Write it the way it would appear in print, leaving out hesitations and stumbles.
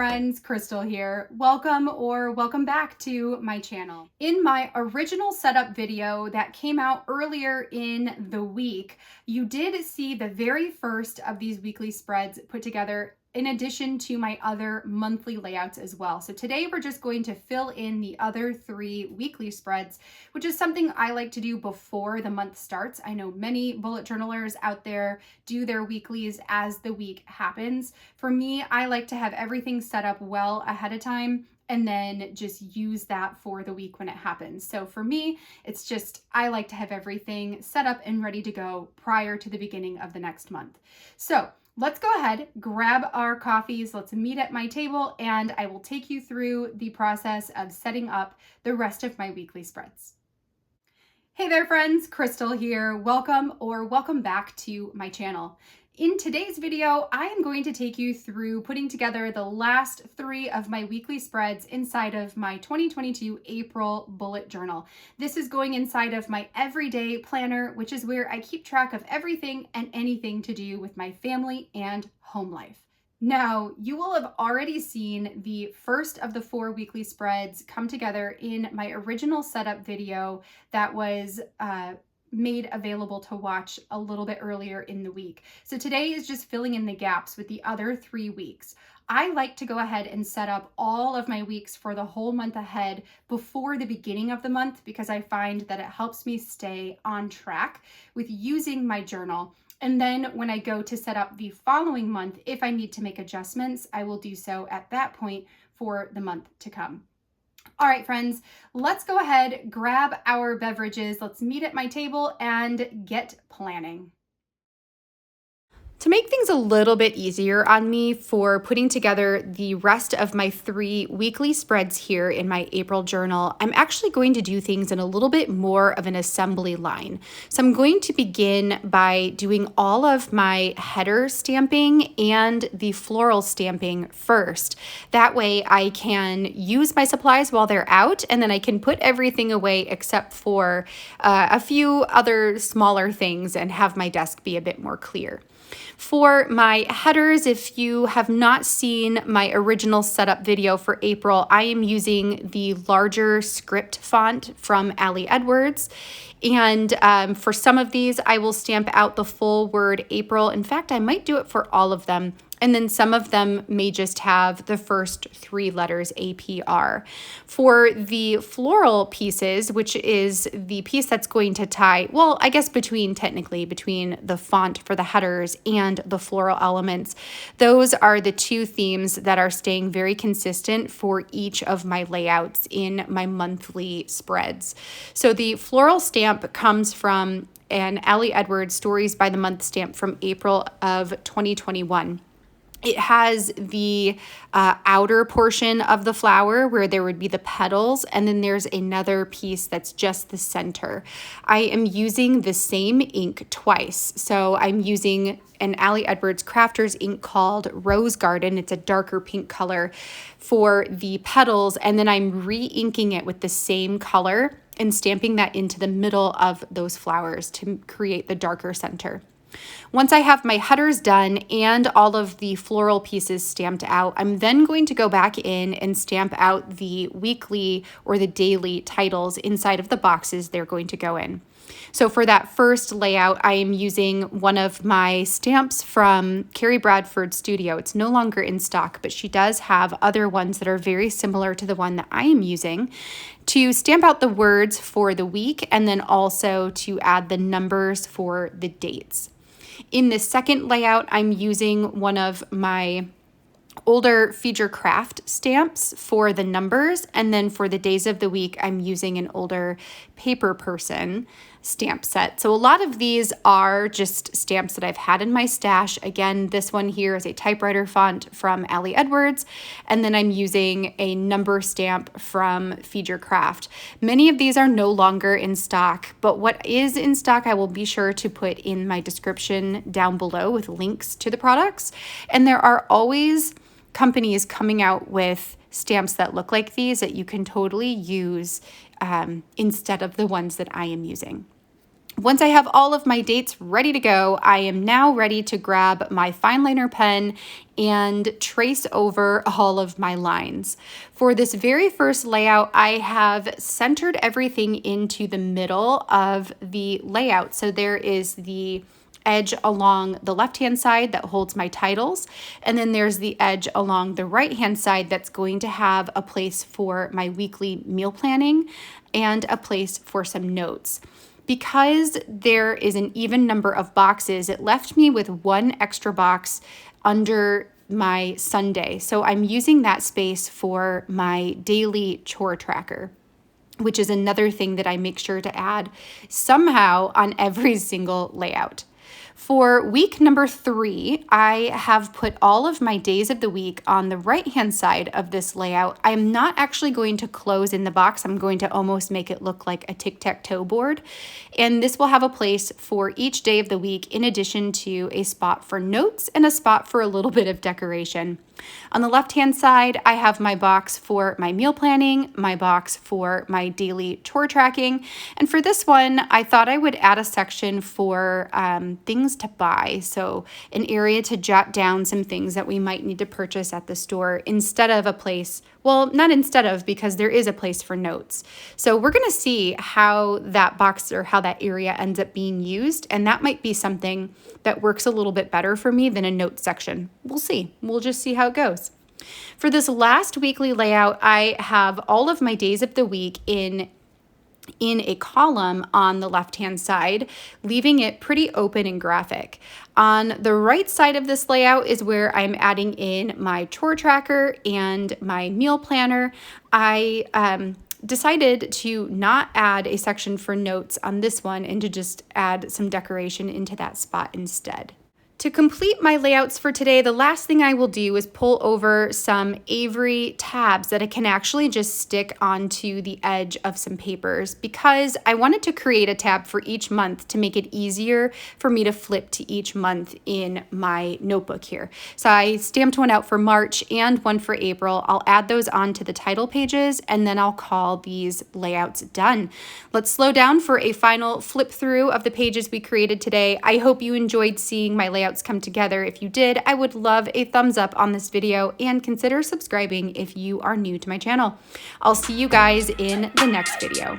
friends, Crystal here. Welcome back to my channel. In my original setup video that came out earlier in the week, you did see the very first of these weekly spreads put together in addition to my other monthly layouts as well. So today we're just going to fill in the other 3 weekly spreads, which is something I like to do before the month starts. I know many bullet journalers out there do their weeklies as the week happens. For me, I like to have everything set up well ahead of time and then just use that for the week when it happens. So for me, it's just, I like to have everything set up and ready to go prior to the beginning of the next month. So let's go ahead, grab our coffees, let's meet at my table, and I will take you through the process of setting up the rest of my weekly spreads. Hey there friends, Crystal here. Welcome back to my channel. In today's video, I am going to take you through putting together the last 3 of my weekly spreads inside of my 2022 April bullet journal. This is going inside of my everyday planner, which is where I keep track of everything and anything to do with my family and home life. Now, you will have already seen the first of the 4 weekly spreads come together in my original setup video that was made available to watch a little bit earlier in the week. So today is just filling in the gaps with the other 3 weeks. I like to go ahead and set up all of my weeks for the whole month ahead before the beginning of the month because I find that it helps me stay on track with using my journal. And then when I go to set up the following month, if I need to make adjustments, I will do so at that point for the month to come. All right, friends, let's go ahead, grab our beverages, let's meet at my table and get planning. To make things a little bit easier on me for putting together the rest of my 3 weekly spreads here in my April journal, I'm actually going to do things in a little bit more of an assembly line. So I'm going to begin by doing all of my header stamping and the floral stamping first. That way I can use my supplies while they're out, and then I can put everything away except for a few other smaller things and have my desk be a bit more clear. For my headers, if you have not seen my original setup video for April, I am using the larger script font from Ali Edwards. And for some of these, I will stamp out the full word April. In fact, I might do it for all of them. And then some of them may just have the first 3 letters APR. For the floral pieces, which is the piece that's going to tie, well, I guess technically between the font for the headers and the floral elements, those are the 2 themes that are staying very consistent for each of my layouts in my monthly spreads. So the floral stamp comes from an Ali Edwards Stories by the Month stamp from April of 2021. It has the outer portion of the flower where there would be the petals, and then there's another piece that's just the center. I am using the same ink twice. So I'm using an Ali Edwards Crafters ink called Rose Garden. It's a darker pink color for the petals, and then I'm re-inking it with the same color and stamping that into the middle of those flowers to create the darker center. Once I have my headers done and all of the floral pieces stamped out, I'm then going to go back in and stamp out the weekly or the daily titles inside of the boxes they're going to go in. So for that first layout, I am using one of my stamps from Carrie Bradford's studio. It's no longer in stock, but she does have other ones that are very similar to the one that I am using to stamp out the words for the week and then also to add the numbers for the dates. In the second layout, I'm using one of my older Feature Craft stamps for the numbers, and then for the days of the week, I'm using an older Paper Person stamp set. So a lot of these are just stamps that I've had in my stash. Again, this one here is a typewriter font from Ali Edwards, and then I'm using a number stamp from Feature Craft. Many of these are no longer in stock, but what is in stock I will be sure to put in my description down below with links to the products. And there are always companies coming out with stamps that look like these that you can totally use instead of the ones that I am using. Once I have all of my dates ready to go, I am now ready to grab my fine liner pen and trace over all of my lines. For this very first layout, I have centered everything into the middle of the layout. So there is the edge along the left-hand side that holds my titles, and then there's the edge along the right-hand side that's going to have a place for my weekly meal planning and a place for some notes. Because there is an even number of boxes, it left me with one extra box under my Sunday. So I'm using that space for my daily chore tracker, which is another thing that I make sure to add somehow on every single layout. For week number 3, I have put all of my days of the week on the right-hand side of this layout. I'm not actually going to close in the box. I'm going to almost make it look like a tic-tac-toe board. And this will have a place for each day of the week, in addition to a spot for notes and a spot for a little bit of decoration. On the left-hand side, I have my box for my meal planning, my box for my daily chore tracking. And for this one, I thought I would add a section for things to buy. So an area to jot down some things that we might need to purchase at the store instead of a place, well, not instead of, because there is a place for notes. So we're going to see how that box or how that area ends up being used. And that might be something that works a little bit better for me than a notes section. We'll see. We'll just see how it goes. For this last weekly layout, I have all of my days of the week in a column on the left-hand side, leaving it pretty open and graphic. On the right side of this layout is where I'm adding in my chore tracker and my meal planner. I decided to not add a section for notes on this one and to just add some decoration into that spot instead. To complete my layouts for today, the last thing I will do is pull over some Avery tabs that I can actually just stick onto the edge of some papers, because I wanted to create a tab for each month to make it easier for me to flip to each month in my notebook here. So I stamped one out for March and one for April. I'll add those onto the title pages, and then I'll call these layouts done. Let's slow down for a final flip through of the pages we created today. I hope you enjoyed seeing my layouts come together. If you did, I would love a thumbs up on this video and consider subscribing if you are new to my channel. I'll see you guys in the next video.